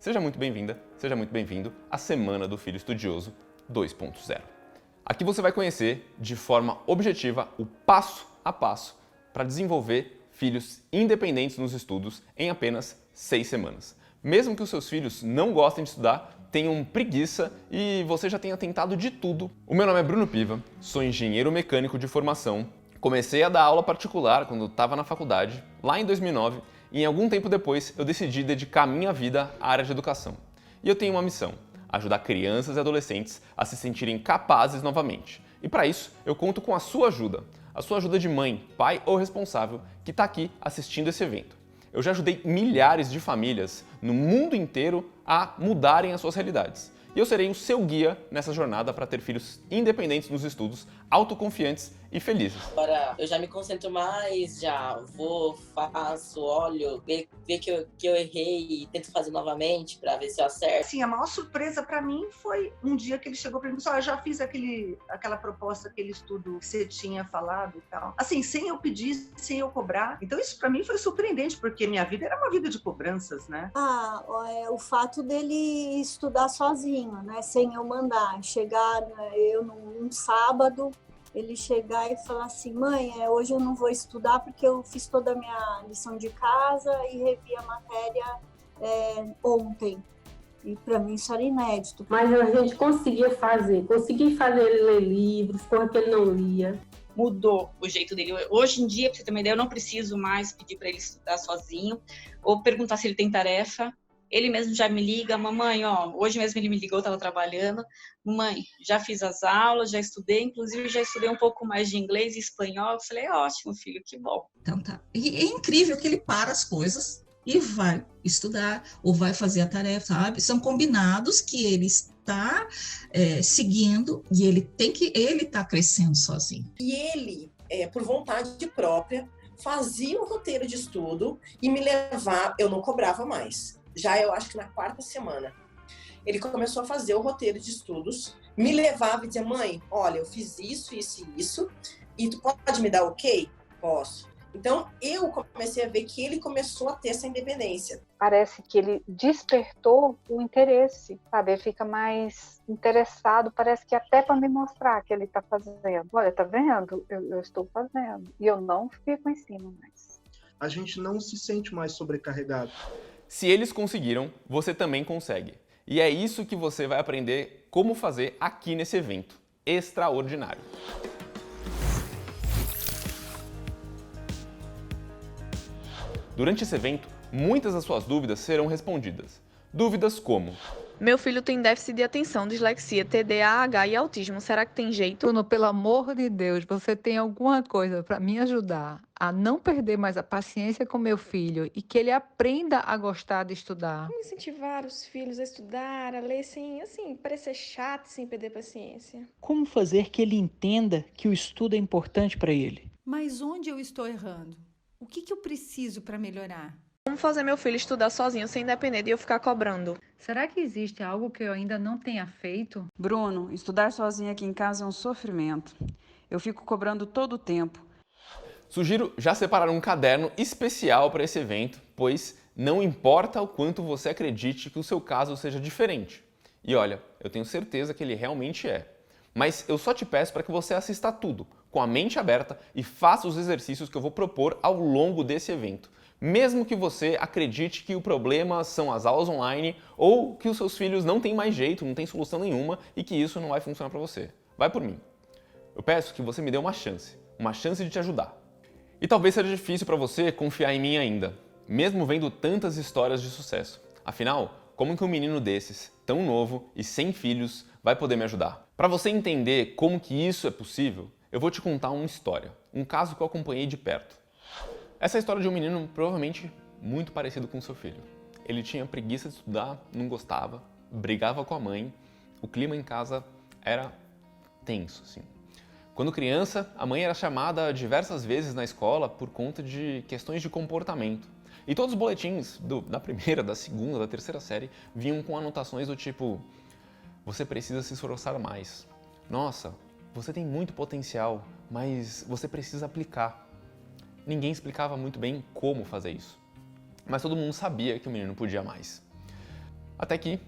Seja muito bem-vinda, seja muito bem-vindo à Semana do Filho Estudioso 2.0. Aqui você vai conhecer de forma objetiva o passo a passo para desenvolver filhos independentes nos estudos em apenas 6 semanas. Mesmo que os seus filhos não gostem de estudar, tenham preguiça e você já tenha tentado de tudo. O meu nome é Bruno Piva, sou engenheiro mecânico de formação, comecei a dar aula particular quando estava na faculdade, lá em 2009, e em algum tempo depois eu decidi dedicar minha vida à área de educação. E eu tenho uma missão: ajudar crianças e adolescentes a se sentirem capazes novamente. E para isso eu conto com a sua ajuda de mãe, pai ou responsável que está aqui assistindo esse evento. Eu já ajudei milhares de famílias no mundo inteiro a mudarem as suas realidades. E eu serei o seu guia nessa jornada para ter filhos independentes nos estudos, autoconfiantes e felizes. Agora eu já me concentro mais, já vou, faço, olho, ver que eu errei e tento fazer novamente para ver se eu acerto. Sim, a maior surpresa para mim foi um dia que ele chegou para mim e disse: eu já fiz aquela proposta, aquele estudo que você tinha falado e tal. Assim, sem eu pedir, sem eu cobrar. Então isso para mim foi surpreendente, porque minha vida era uma vida de cobranças, né? O fato dele estudar sozinho, né, sem eu mandar. Chegar, eu num sábado, ele chegar e falar assim: mãe, hoje eu não vou estudar porque eu fiz toda a minha lição de casa e revi a matéria ontem. E para mim isso era inédito. Mas a gente consegui fazer ele ler livros, coisa que ele não lia. Mudou o jeito dele. Hoje em dia, para você ter uma ideia, eu não preciso mais pedir para ele estudar sozinho ou perguntar se ele tem tarefa. Ele mesmo já me liga: mamãe, hoje mesmo ele me ligou, estava trabalhando. Mamãe, já fiz as aulas, já estudei, inclusive já estudei um pouco mais de inglês e espanhol. Eu falei: ótimo, filho, que bom. Então tá. E é incrível que ele para as coisas e vai estudar ou vai fazer a tarefa, sabe? São combinados que ele está seguindo e ele está crescendo sozinho. E ele, por vontade própria, fazia um roteiro de estudo e me levava, eu não cobrava mais. Já eu acho que na 4ª semana, ele começou a fazer o roteiro de estudos, me levava e dizia: mãe, olha, eu fiz isso, isso e isso, e tu pode me dar ok? Posso. Então, eu comecei a ver que ele começou a ter essa independência. Parece que ele despertou o interesse, sabe? Ele fica mais interessado, parece que até para me mostrar que ele está fazendo. Olha, tá vendo? Eu estou fazendo. E eu não fico em cima mais. A gente não se sente mais sobrecarregado. Se eles conseguiram, você também consegue. E é isso que você vai aprender como fazer aqui nesse evento extraordinário. Durante esse evento, muitas das suas dúvidas serão respondidas. Dúvidas como: meu filho tem déficit de atenção, dislexia, TDAH e autismo. Será que tem jeito? Bruno, pelo amor de Deus, você tem alguma coisa para me ajudar a não perder mais a paciência com meu filho e que ele aprenda a gostar de estudar? Como incentivar os filhos a estudar, a ler sem, parecer chato, sem perder paciência? Como fazer que ele entenda que o estudo é importante para ele? Mas onde eu estou errando? O que eu preciso para melhorar? Como fazer meu filho estudar sozinho, sem depender de eu ficar cobrando? Será que existe algo que eu ainda não tenha feito? Bruno, estudar sozinho aqui em casa é um sofrimento. Eu fico cobrando todo o tempo. Sugiro já separar um caderno especial para esse evento, pois não importa o quanto você acredite que o seu caso seja diferente. E olha, eu tenho certeza que ele realmente é. Mas eu só te peço para que você assista a tudo, com a mente aberta, e faça os exercícios que eu vou propor ao longo desse evento. Mesmo que você acredite que o problema são as aulas online ou que os seus filhos não têm mais jeito, não tem solução nenhuma e que isso não vai funcionar para você. Vai por mim. Eu peço que você me dê uma chance de te ajudar. E talvez seja difícil para você confiar em mim ainda, mesmo vendo tantas histórias de sucesso. Afinal, como que um menino desses, tão novo e sem filhos, vai poder me ajudar? Para você entender como que isso é possível, eu vou te contar uma história, um caso que eu acompanhei de perto. Essa é a história de um menino provavelmente muito parecido com o seu filho. Ele tinha preguiça de estudar, não gostava, brigava com a mãe, o clima em casa era tenso, assim. Quando criança, a mãe era chamada diversas vezes na escola por conta de questões de comportamento. E todos os boletins da primeira, da segunda, da terceira série vinham com anotações do tipo: você precisa se esforçar mais. Nossa, você tem muito potencial, mas você precisa aplicar. Ninguém explicava muito bem como fazer isso. Mas todo mundo sabia que o menino podia mais. Até que,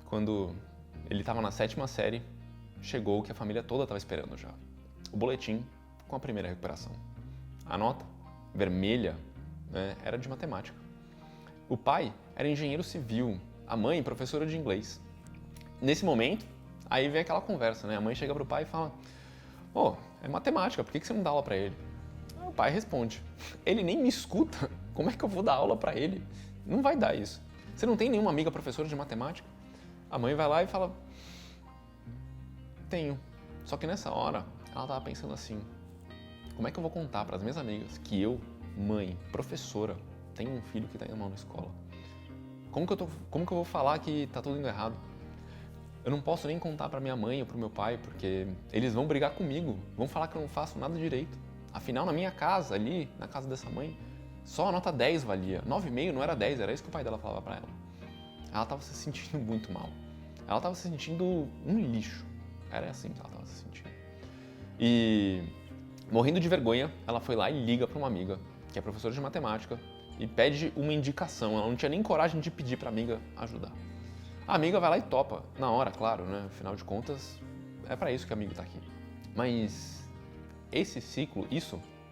quando ele estava na 7ª série, chegou o que a família toda estava esperando já. O boletim com a primeira recuperação. A nota vermelha, né, era de matemática. O pai era engenheiro civil, a mãe professora de inglês. Nesse momento, aí vem aquela conversa, né? A mãe chega pro pai e fala: é matemática, por que você não dá aula para ele? Aí o pai responde: ele nem me escuta, como é que eu vou dar aula para ele? Não vai dar isso. Você não tem nenhuma amiga professora de matemática? A mãe vai lá e fala: tenho. Só que nessa hora, ela tava pensando assim: como é que eu vou contar para as minhas amigas que eu, mãe, professora, tenho um filho que tá indo mal na escola? Como que eu vou falar que tá tudo indo errado? Eu não posso nem contar para minha mãe ou pro meu pai, porque eles vão brigar comigo, vão falar que eu não faço nada direito. Afinal, na minha casa, ali, na casa dessa mãe, só a nota 10 valia. 9,5 não era 10, era isso que o pai dela falava para ela. Ela tava se sentindo muito mal. Ela tava se sentindo um lixo. Era assim que ela tava se sentindo. E, morrendo de vergonha, ela foi lá e liga para uma amiga, que é professora de matemática, e pede uma indicação. Ela não tinha nem coragem de pedir para a amiga ajudar. A amiga vai lá e topa, na hora, claro, né? Afinal de contas, é para isso que o amigo tá aqui. Mas esse ciclo,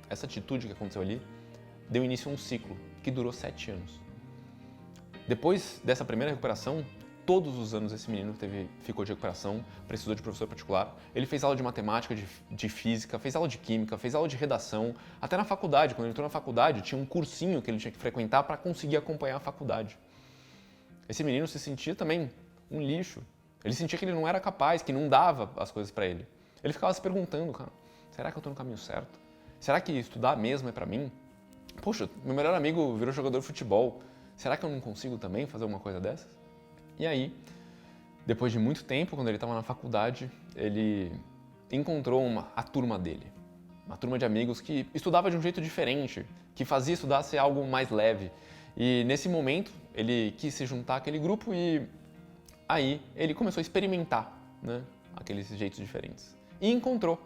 essa atitude que aconteceu ali, deu início a um ciclo que durou 7 anos. Depois dessa primeira recuperação, todos os anos esse menino ficou de recuperação, precisou de professor particular. Ele fez aula de matemática, de física, fez aula de química, fez aula de redação. Até na faculdade, quando ele entrou na faculdade, tinha um cursinho que ele tinha que frequentar para conseguir acompanhar a faculdade. Esse menino se sentia também um lixo. Ele sentia que ele não era capaz, que não dava as coisas para ele. Ele ficava se perguntando: cara, será que eu tô no caminho certo? Será que estudar mesmo é para mim? Poxa, meu melhor amigo virou jogador de futebol. Será que eu não consigo também fazer alguma coisa dessas? E aí, depois de muito tempo, quando ele estava na faculdade, ele encontrou a turma dele. Uma turma de amigos que estudava de um jeito diferente, que fazia estudar ser algo mais leve. E nesse momento, ele quis se juntar àquele grupo e aí ele começou a experimentar, né, aqueles jeitos diferentes. E encontrou.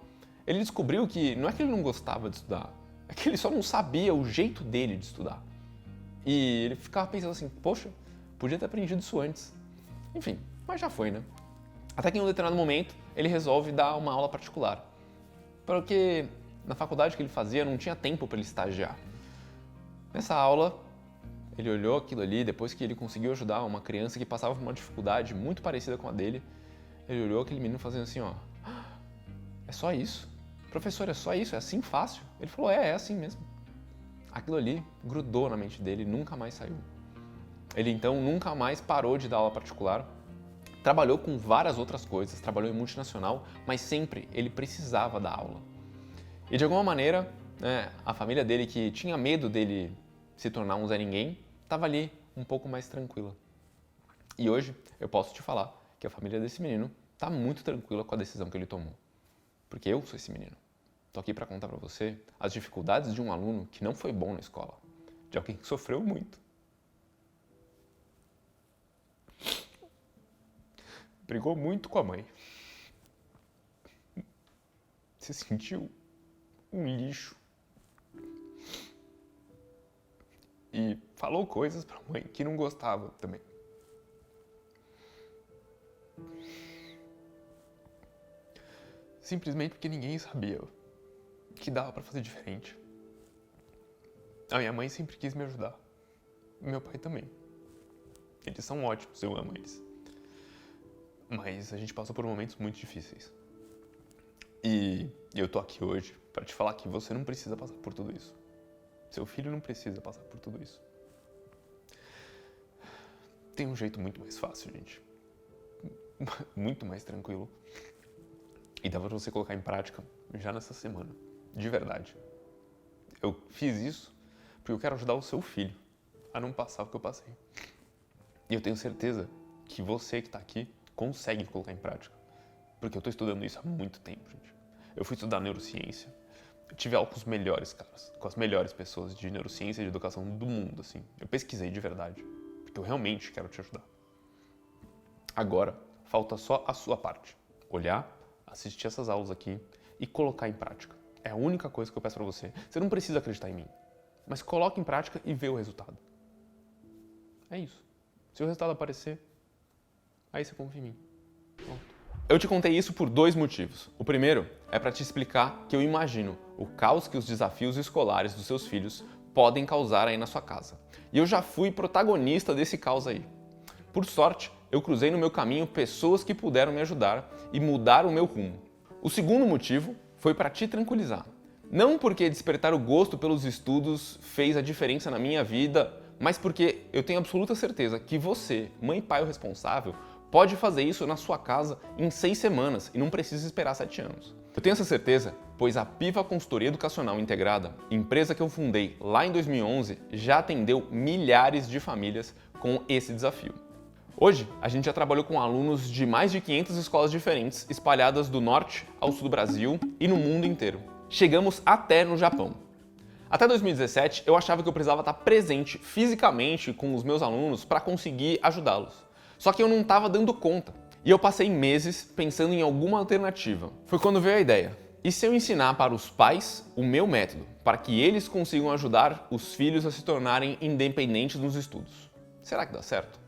Ele descobriu que não é que ele não gostava de estudar, é que ele só não sabia o jeito dele de estudar. E ele ficava pensando assim: poxa, podia ter aprendido isso antes. Enfim, mas já foi, né? Até que em um determinado momento, ele resolve dar uma aula particular. Porque na faculdade que ele fazia, não tinha tempo para ele estagiar. Nessa aula, ele olhou aquilo ali, depois que ele conseguiu ajudar uma criança que passava por uma dificuldade muito parecida com a dele, ele olhou aquele menino fazendo assim: é só isso? Professor, é só isso? É assim fácil? Ele falou: é assim mesmo. Aquilo ali grudou na mente dele e nunca mais saiu. Ele então nunca mais parou de dar aula particular, trabalhou com várias outras coisas, trabalhou em multinacional, mas sempre ele precisava dar aula. E de alguma maneira, né, a família dele, que tinha medo dele se tornar um Zé Ninguém, estava ali um pouco mais tranquila. E hoje eu posso te falar que a família desse menino está muito tranquila com a decisão que ele tomou. Porque eu sou esse menino. Estou aqui para contar para você as dificuldades de um aluno que não foi bom na escola, de alguém que sofreu muito. Brigou muito com a mãe. Se sentiu um lixo. E falou coisas pra mãe que não gostava também. Simplesmente porque ninguém sabia que dava pra fazer diferente. A minha mãe sempre quis me ajudar. Meu pai também. Eles são ótimos, eu amo eles. Mas a gente passou por momentos muito difíceis. E eu tô aqui hoje pra te falar que você não precisa passar por tudo isso. Seu filho não precisa passar por tudo isso. Tem um jeito muito mais fácil, gente. Muito mais tranquilo. E dá pra você colocar em prática já nessa semana. De verdade. Eu fiz isso porque eu quero ajudar o seu filho a não passar o que eu passei. E eu tenho certeza que você que tá aqui consegue colocar em prática. Porque eu tô estudando isso há muito tempo, gente. Eu fui estudar neurociência. Eu tive aula com os melhores caras, com as melhores pessoas de neurociência e de educação do mundo, assim. Eu pesquisei de verdade, porque eu realmente quero te ajudar. Agora, falta só a sua parte. Olhar, assistir essas aulas aqui e colocar em prática. É a única coisa que eu peço pra você. Você não precisa acreditar em mim, mas coloque em prática e vê o resultado. É isso. Se o resultado aparecer, aí você confia em mim. Pronto. Eu te contei isso por 2 motivos. O primeiro é para te explicar que eu imagino o caos que os desafios escolares dos seus filhos podem causar aí na sua casa. E eu já fui protagonista desse caos aí. Por sorte, eu cruzei no meu caminho pessoas que puderam me ajudar e mudar o meu rumo. O segundo motivo foi para te tranquilizar. Não porque despertar o gosto pelos estudos fez a diferença na minha vida, mas porque eu tenho absoluta certeza que você, mãe e pai ou responsável, pode fazer isso na sua casa em 6 semanas e não precisa esperar 7 anos. Eu tenho essa certeza, pois a Piva Consultoria Educacional Integrada, empresa que eu fundei lá em 2011, já atendeu milhares de famílias com esse desafio. Hoje, a gente já trabalhou com alunos de mais de 500 escolas diferentes, espalhadas do norte ao sul do Brasil e no mundo inteiro. Chegamos até no Japão. Até 2017, eu achava que eu precisava estar presente fisicamente com os meus alunos para conseguir ajudá-los. Só que eu não estava dando conta. E eu passei meses pensando em alguma alternativa. Foi quando veio a ideia. E se eu ensinar para os pais o meu método, para que eles consigam ajudar os filhos a se tornarem independentes nos estudos? Será que dá certo?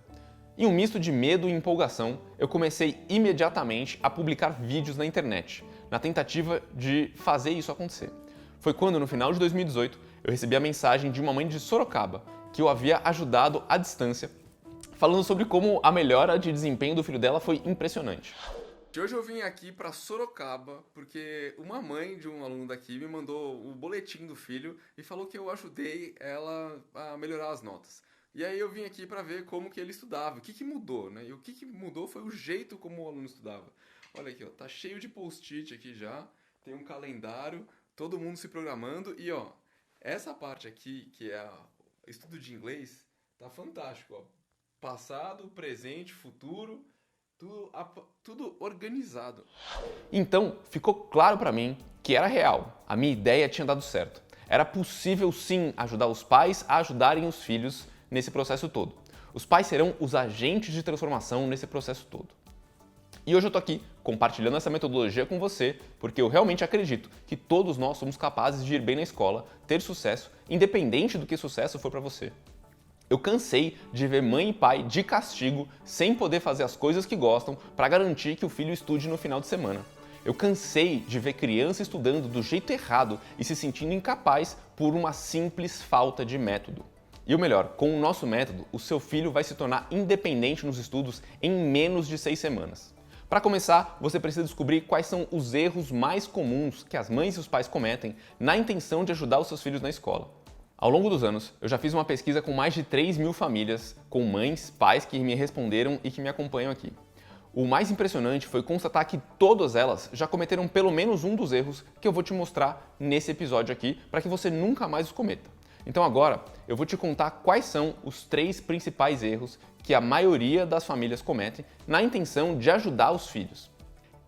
Em um misto de medo e empolgação, eu comecei imediatamente a publicar vídeos na internet, na tentativa de fazer isso acontecer. Foi quando, no final de 2018, eu recebi a mensagem de uma mãe de Sorocaba, que eu havia ajudado à distância, falando sobre como a melhora de desempenho do filho dela foi impressionante. Hoje eu vim aqui para Sorocaba porque uma mãe de um aluno daqui me mandou o boletim do filho e falou que eu ajudei ela a melhorar as notas. E aí eu vim aqui para ver como que ele estudava, o que mudou, né? E o que mudou foi o jeito como o aluno estudava. Olha aqui, ó, tá cheio de post-it aqui já, tem um calendário, todo mundo se programando e ó, essa parte aqui, que é o estudo de inglês, tá fantástico, ó. Passado, presente, futuro, tudo organizado. Então, ficou claro para mim que era real, a minha ideia tinha dado certo. Era possível sim ajudar os pais a ajudarem os filhos nesse processo todo. Os pais serão os agentes de transformação nesse processo todo. E hoje eu tô aqui compartilhando essa metodologia com você, porque eu realmente acredito que todos nós somos capazes de ir bem na escola, ter sucesso, independente do que sucesso for para você. Eu cansei de ver mãe e pai de castigo sem poder fazer as coisas que gostam para garantir que o filho estude no final de semana. Eu cansei de ver criança estudando do jeito errado e se sentindo incapaz por uma simples falta de método. E o melhor, com o nosso método, o seu filho vai se tornar independente nos estudos em menos de 6 semanas. Para começar, você precisa descobrir quais são os erros mais comuns que as mães e os pais cometem na intenção de ajudar os seus filhos na escola. Ao longo dos anos, eu já fiz uma pesquisa com mais de 3.000 famílias, com mães, pais que me responderam e que me acompanham aqui. O mais impressionante foi constatar que todas elas já cometeram pelo menos um dos erros que eu vou te mostrar nesse episódio aqui, para que você nunca mais os cometa. Então agora, eu vou te contar quais são os 3 principais erros que a maioria das famílias cometem na intenção de ajudar os filhos.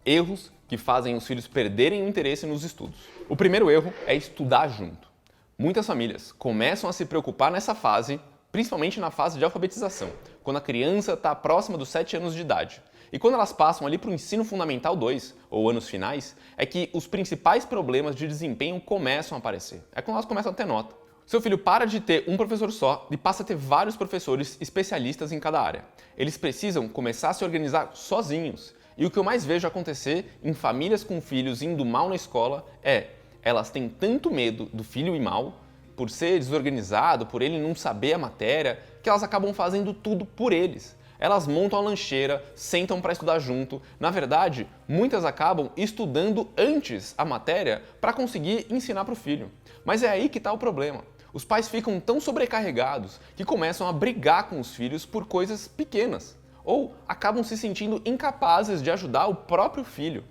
Erros que fazem os filhos perderem o interesse nos estudos. O primeiro erro é estudar junto. Muitas famílias começam a se preocupar nessa fase, principalmente na fase de alfabetização, quando a criança está próxima dos 7 anos de idade. E quando elas passam ali para o ensino fundamental 2, ou anos finais, é que os principais problemas de desempenho começam a aparecer. É quando elas começam a ter nota. Seu filho para de ter um professor só e passa a ter vários professores especialistas em cada área. Eles precisam começar a se organizar sozinhos. E o que eu mais vejo acontecer em famílias com filhos indo mal na escola é elas têm tanto medo do filho ir mal, por ser desorganizado, por ele não saber a matéria, que elas acabam fazendo tudo por eles. Elas montam a lancheira, sentam para estudar junto. Na verdade, muitas acabam estudando antes a matéria para conseguir ensinar para o filho. Mas é aí que está o problema. Os pais ficam tão sobrecarregados que começam a brigar com os filhos por coisas pequenas, ou acabam se sentindo incapazes de ajudar o próprio filho.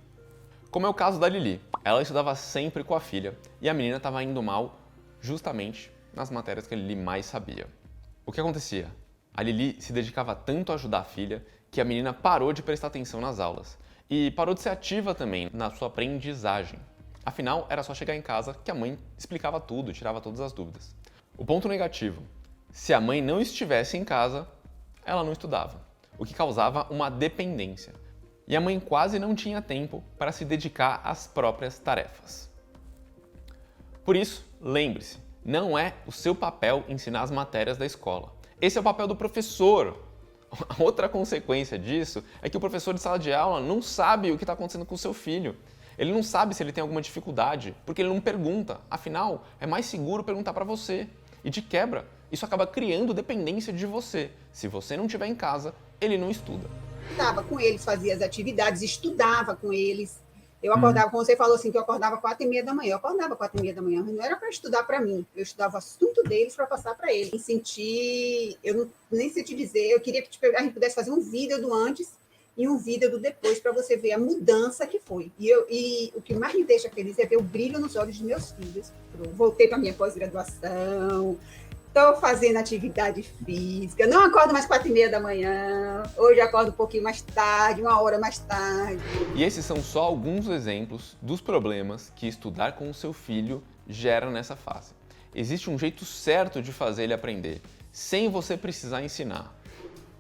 Como é o caso da Lili. Ela estudava sempre com a filha e a menina estava indo mal justamente nas matérias que a Lili mais sabia. O que acontecia? A Lili se dedicava tanto a ajudar a filha que a menina parou de prestar atenção nas aulas e parou de ser ativa também na sua aprendizagem. Afinal, era só chegar em casa que a mãe explicava tudo, tirava todas as dúvidas. O ponto negativo: se a mãe não estivesse em casa, ela não estudava, o que causava uma dependência. E a mãe quase não tinha tempo para se dedicar às próprias tarefas. Por isso, lembre-se, não é o seu papel ensinar as matérias da escola. Esse é o papel do professor. Outra consequência disso é que o professor de sala de aula não sabe o que está acontecendo com o seu filho. Ele não sabe se ele tem alguma dificuldade, porque ele não pergunta. Afinal, é mais seguro perguntar para você. E de quebra, isso acaba criando dependência de você. Se você não estiver em casa, ele não estuda. Estava com eles, fazia as atividades, estudava com eles. Eu acordava, como você falou assim, que eu acordava 4h30 da manhã. Eu acordava 4h30 da manhã, mas não era para estudar para mim. Eu estudava o assunto deles para passar para eles. Eu não, nem sei te dizer, eu queria que a gente pudesse fazer um vídeo do antes e um vídeo do depois para você ver a mudança que foi. E o que mais me deixa feliz é ver o brilho nos olhos dos meus filhos. Eu voltei para minha pós-graduação, estou fazendo atividade física, não acordo mais 4h30 da manhã, hoje acordo um pouquinho mais tarde, 1 hora mais tarde. E esses são só alguns exemplos dos problemas que estudar com o seu filho gera nessa fase. Existe um jeito certo de fazer ele aprender, sem você precisar ensinar.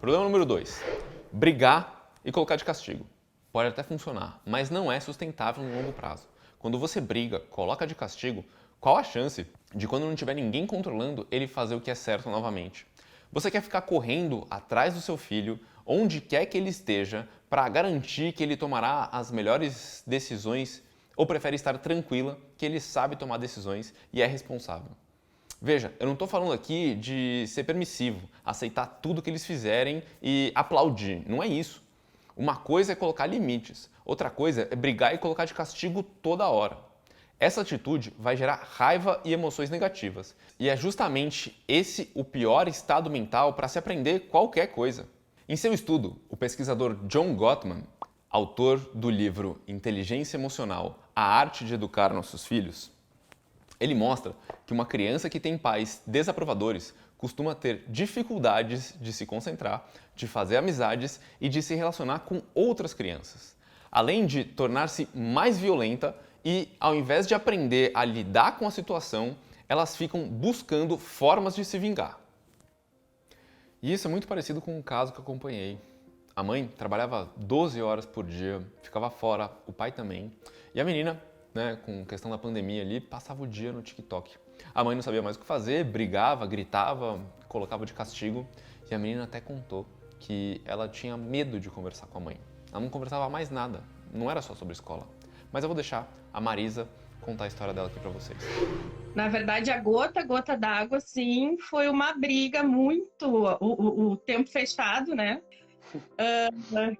Problema número 2. Brigar e colocar de castigo. Pode até funcionar, mas não é sustentável no longo prazo. Quando você briga, coloca de castigo, qual a chance de quando não tiver ninguém controlando, ele fazer o que é certo novamente? Você quer ficar correndo atrás do seu filho, onde quer que ele esteja, para garantir que ele tomará as melhores decisões, ou prefere estar tranquila que ele sabe tomar decisões e é responsável? Veja, eu não estou falando aqui de ser permissivo, aceitar tudo que eles fizerem e aplaudir, não é isso. Uma coisa é colocar limites, outra coisa é brigar e colocar de castigo toda hora. Essa atitude vai gerar raiva e emoções negativas. E é justamente esse o pior estado mental para se aprender qualquer coisa. Em seu estudo, o pesquisador John Gottman, autor do livro Inteligência Emocional, A Arte de Educar Nossos Filhos, ele mostra que uma criança que tem pais desaprovadores costuma ter dificuldades de se concentrar, de fazer amizades e de se relacionar com outras crianças. Além de tornar-se mais violenta e, ao invés de aprender a lidar com a situação, elas ficam buscando formas de se vingar. E isso é muito parecido com um caso que eu acompanhei. A mãe trabalhava 12 horas por dia, ficava fora, o pai também. E a menina, com questão da pandemia ali, passava o dia no TikTok. A mãe não sabia mais o que fazer, brigava, gritava, colocava de castigo. E a menina até contou que ela tinha medo de conversar com a mãe. Ela não conversava mais nada, não era só sobre escola. Mas eu vou deixar a Marisa contar a história dela aqui pra vocês. Na verdade, a gota d'água, sim, foi uma briga muito... O tempo fechado, né?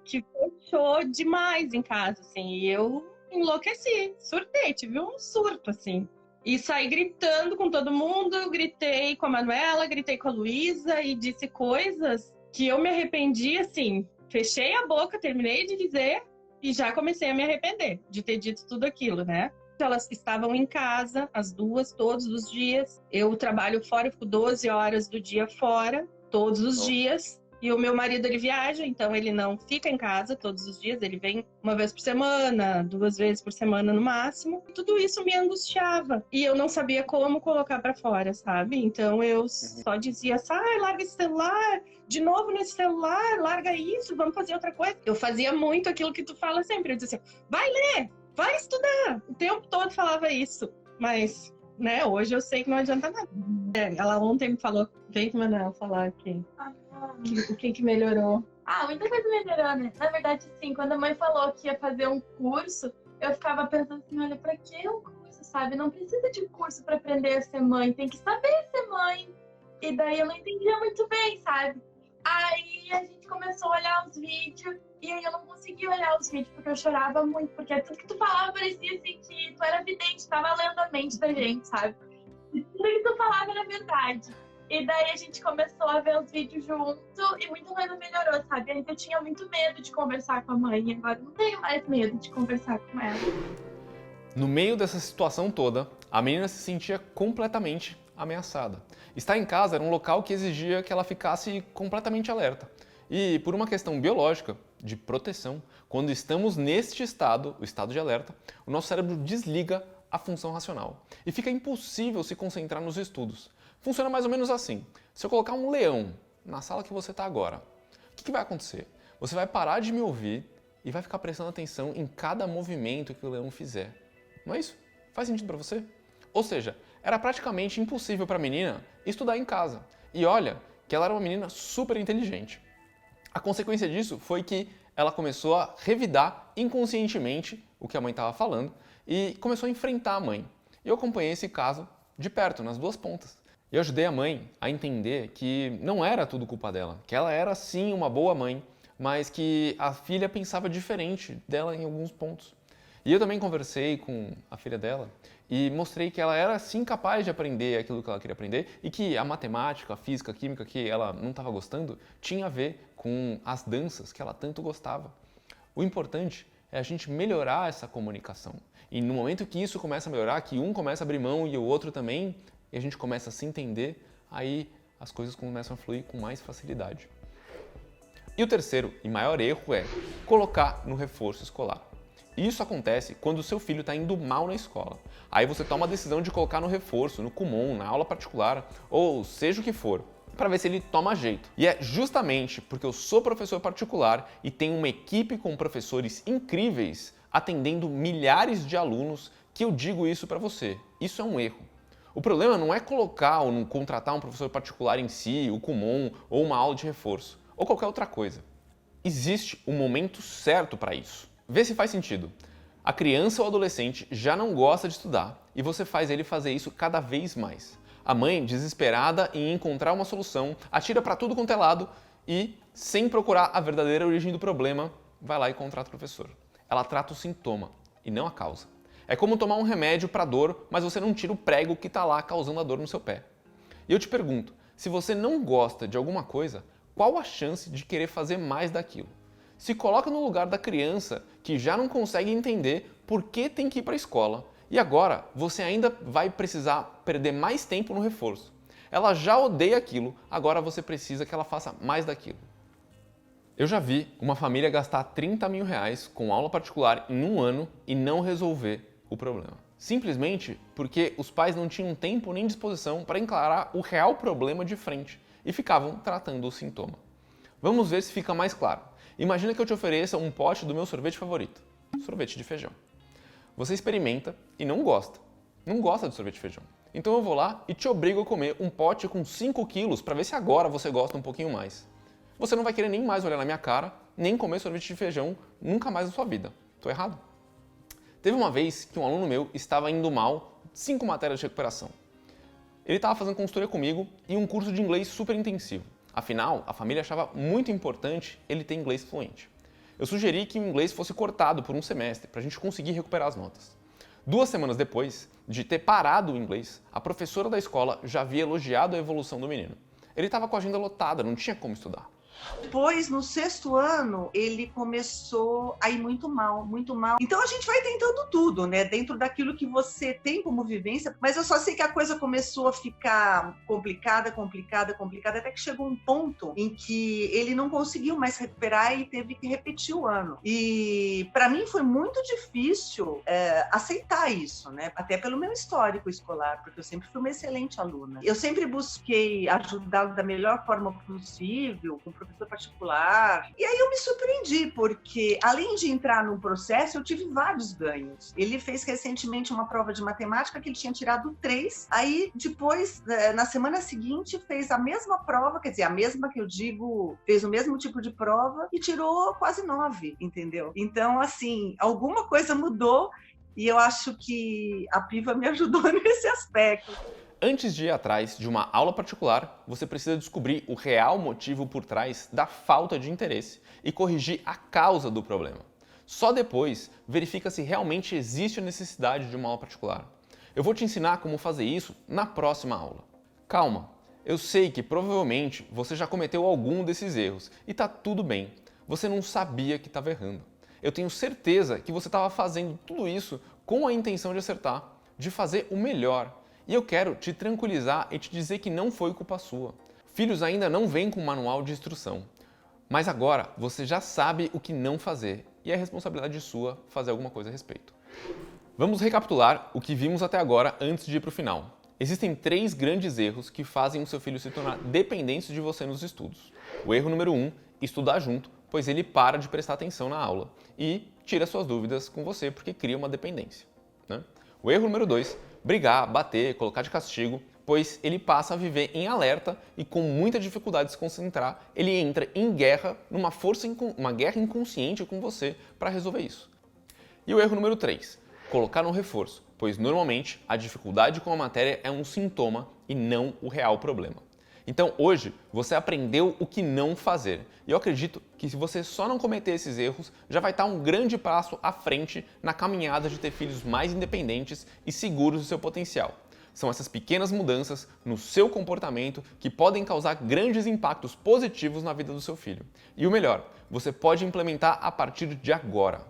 Que fechou demais em casa, assim. E eu enlouqueci, surtei, tive um surto, assim. E saí gritando com todo mundo, gritei com a Manuela, gritei com a Luísa e disse coisas que eu me arrependi, assim. Fechei a boca, terminei de dizer e já comecei a me arrepender de ter dito tudo aquilo, né? Elas estavam em casa, as duas, todos os dias. Eu trabalho fora, eu fico 12 horas do dia fora, todos os dias. E o meu marido, ele viaja, então ele não fica em casa todos os dias. Ele vem uma vez por semana, 2 vezes por semana no máximo. E tudo isso me angustiava. E eu não sabia como colocar pra fora, sabe? Então eu só dizia, sai, larga esse celular, de novo nesse celular, larga isso, vamos fazer outra coisa. Eu fazia muito aquilo que tu fala sempre. Eu dizia assim, vai ler, vai estudar. O tempo todo falava isso. Mas, né, hoje eu sei que não adianta nada. Ela ontem me falou, vem com a Manuela falar aqui. O que melhorou? Muita coisa melhorou, né? Na verdade, sim, quando a mãe falou que ia fazer um curso, eu ficava pensando assim, olha, pra que um curso, sabe? Não precisa de curso pra aprender a ser mãe, tem que saber ser mãe. E daí eu não entendia muito bem, sabe? Aí a gente começou a olhar os vídeos, e aí eu não conseguia olhar os vídeos, porque eu chorava muito, porque tudo que tu falava parecia assim que tu era vidente, tava lendo a mente da gente, sabe? E tudo que tu falava era verdade. E daí a gente começou a ver os vídeos junto e muita coisa melhorou, sabe? Antes eu tinha muito medo de conversar com a mãe, agora não tenho mais medo de conversar com ela. No meio dessa situação toda, a menina se sentia completamente ameaçada. Estar em casa era um local que exigia que ela ficasse completamente alerta. E por uma questão biológica, de proteção, quando estamos neste estado, o estado de alerta, o nosso cérebro desliga a função racional e fica impossível se concentrar nos estudos. Funciona mais ou menos assim. Se eu colocar um leão na sala que você está agora, o que vai acontecer? Você vai parar de me ouvir e vai ficar prestando atenção em cada movimento que o leão fizer. Não é isso? Faz sentido para você? Ou seja, era praticamente impossível para a menina estudar em casa. E olha que ela era uma menina super inteligente. A consequência disso foi que ela começou a revidar inconscientemente o que a mãe estava falando e começou a enfrentar a mãe. E eu acompanhei esse caso de perto, nas duas pontas. E eu ajudei a mãe a entender que não era tudo culpa dela, que ela era sim uma boa mãe, mas que a filha pensava diferente dela em alguns pontos. E eu também conversei com a filha dela e mostrei que ela era sim capaz de aprender aquilo que ela queria aprender e que a matemática, a física, a química que ela não estava gostando tinha a ver com as danças que ela tanto gostava. O importante é a gente melhorar essa comunicação. E no momento que isso começa a melhorar, que um começa a abrir mão e o outro também, e a gente começa a se entender, aí as coisas começam a fluir com mais facilidade. E o terceiro e maior erro é colocar no reforço escolar. Isso acontece quando o seu filho está indo mal na escola. Aí você toma a decisão de colocar no reforço, no Kumon, na aula particular, ou seja o que for, para ver se ele toma jeito. E é justamente porque eu sou professor particular e tenho uma equipe com professores incríveis atendendo milhares de alunos que eu digo isso para você. Isso é um erro. O problema não é colocar ou não contratar um professor particular em si, o Kumon ou uma aula de reforço, ou qualquer outra coisa. Existe um momento certo para isso. Vê se faz sentido. A criança ou adolescente já não gosta de estudar e você faz ele fazer isso cada vez mais. A mãe, desesperada em encontrar uma solução, atira para tudo quanto é lado e, sem procurar a verdadeira origem do problema, vai lá e contrata o professor. Ela trata o sintoma e não a causa. É como tomar um remédio para dor, mas você não tira o prego que está lá causando a dor no seu pé. E eu te pergunto, se você não gosta de alguma coisa, qual a chance de querer fazer mais daquilo? Se coloca no lugar da criança que já não consegue entender por que tem que ir para a escola e agora você ainda vai precisar perder mais tempo no reforço. Ela já odeia aquilo, agora você precisa que ela faça mais daquilo. Eu já vi uma família gastar 30 mil reais com aula particular em um ano e não resolver o problema. Simplesmente porque os pais não tinham tempo nem disposição para encarar o real problema de frente e ficavam tratando o sintoma. Vamos ver se fica mais claro. Imagina que eu te ofereça um pote do meu sorvete favorito, sorvete de feijão. Você experimenta e não gosta. Não gosta de sorvete de feijão. Então eu vou lá e te obrigo a comer um pote com 5 quilos para ver se agora você gosta um pouquinho mais. Você não vai querer nem mais olhar na minha cara, nem comer sorvete de feijão nunca mais na sua vida. Tô errado? Teve uma vez que um aluno meu estava indo mal 5 matérias de recuperação. Ele estava fazendo consultoria comigo e um curso de inglês super intensivo. Afinal, a família achava muito importante ele ter inglês fluente. Eu sugeri que o inglês fosse cortado por um semestre para a gente conseguir recuperar as notas. 2 semanas depois de ter parado o inglês, a professora da escola já havia elogiado a evolução do menino. Ele estava com a agenda lotada, não tinha como estudar. Depois, no 6º ano, ele começou a ir muito mal, muito mal. Então a gente vai tentando tudo, né? Dentro daquilo que você tem como vivência. Mas eu só sei que a coisa começou a ficar complicada, até que chegou um ponto em que ele não conseguiu mais recuperar e teve que repetir o ano. E para mim foi muito difícil aceitar isso, né? Até pelo meu histórico escolar, porque eu sempre fui uma excelente aluna. Eu sempre busquei ajudá-lo da melhor forma possível, com professor particular. E aí eu me surpreendi, porque além de entrar num processo, eu tive vários ganhos. Ele fez recentemente uma prova de matemática que ele tinha tirado 3. Aí depois, na semana seguinte, fez a mesma prova, quer dizer, a mesma que eu digo, fez o mesmo tipo de prova e tirou quase 9, entendeu? Então, assim, alguma coisa mudou e eu acho que a Piva me ajudou nesse aspecto. Antes de ir atrás de uma aula particular, você precisa descobrir o real motivo por trás da falta de interesse e corrigir a causa do problema. Só depois, verifica se realmente existe a necessidade de uma aula particular. Eu vou te ensinar como fazer isso na próxima aula. Calma, eu sei que provavelmente você já cometeu algum desses erros e tá tudo bem. Você não sabia que estava errando. Eu tenho certeza que você estava fazendo tudo isso com a intenção de acertar, de fazer o melhor. E eu quero te tranquilizar e te dizer que não foi culpa sua. Filhos ainda não vêm com um manual de instrução. Mas agora você já sabe o que não fazer e é responsabilidade sua fazer alguma coisa a respeito. Vamos recapitular o que vimos até agora antes de ir para o final. Existem 3 grandes erros que fazem o seu filho se tornar dependente de você nos estudos. O erro número 1, estudar junto, pois ele para de prestar atenção na aula e tira suas dúvidas com você porque cria uma dependência, né? O erro número 2, brigar, bater, colocar de castigo, pois ele passa a viver em alerta e com muita dificuldade de se concentrar, ele entra em guerra, uma guerra inconsciente com você para resolver isso. E o erro número 3, colocar um reforço, pois normalmente a dificuldade com a matéria é um sintoma e não o real problema. Então hoje você aprendeu o que não fazer e eu acredito que se você só não cometer esses erros, já vai estar um grande passo à frente na caminhada de ter filhos mais independentes e seguros do seu potencial. São essas pequenas mudanças no seu comportamento que podem causar grandes impactos positivos na vida do seu filho. E o melhor, você pode implementar a partir de agora.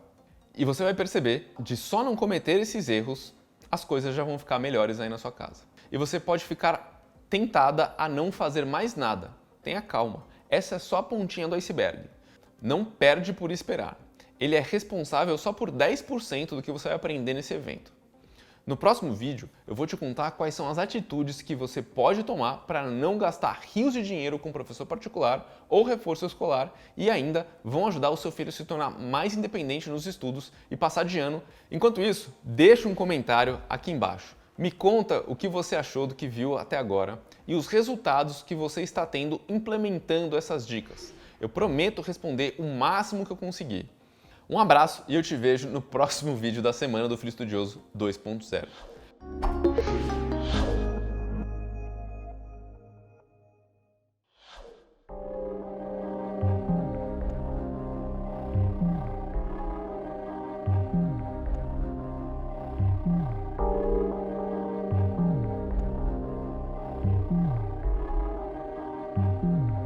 E você vai perceber, de só não cometer esses erros, as coisas já vão ficar melhores aí na sua casa. E você pode ficar tentada a não fazer mais nada. Tenha calma, essa é só a pontinha do iceberg. Não perde por esperar. Ele é responsável só por 10% do que você vai aprender nesse evento. No próximo vídeo, eu vou te contar quais são as atitudes que você pode tomar para não gastar rios de dinheiro com professor particular ou reforço escolar e ainda vão ajudar o seu filho a se tornar mais independente nos estudos e passar de ano. Enquanto isso, deixa um comentário aqui embaixo. Me conta o que você achou do que viu até agora e os resultados que você está tendo implementando essas dicas. Eu prometo responder o máximo que eu conseguir. Um abraço e eu te vejo no próximo vídeo da semana do Filho Estudioso 2.0.